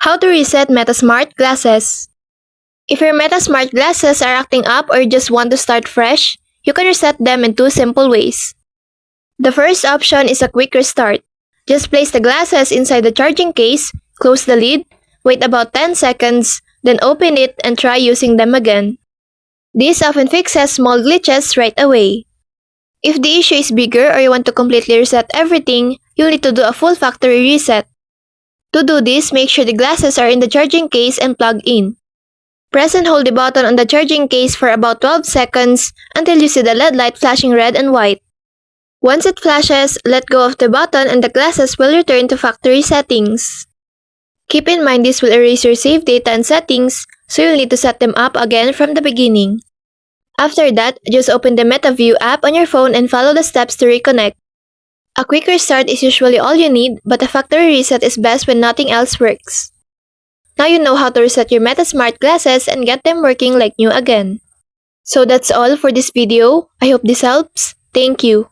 How to reset Meta Smart Glasses. If your Meta Smart Glasses are acting up or just want to start fresh, you can reset them in two simple ways. The first option is a quick restart. Just place the glasses inside the charging case, close the lid, wait about 10 seconds, then open it and try using them again. This often fixes small glitches right away. If the issue is bigger or you want to completely reset everything, you'll need to do a full factory reset. To do this, make sure the glasses are in the charging case and plug in. Press and hold the button on the charging case for about 12 seconds until you see the LED light flashing red and white. Once it flashes, let go of the button and the glasses will return to factory settings. Keep in mind this will erase your saved data and settings, so you'll need to set them up again from the beginning. After that, just open the MetaView app on your phone and follow the steps to reconnect. A quick restart is usually all you need, but a factory reset is best when nothing else works. Now you know how to reset your Meta Smart Glasses and get them working like new again. So that's all for this video. I hope this helps. Thank you.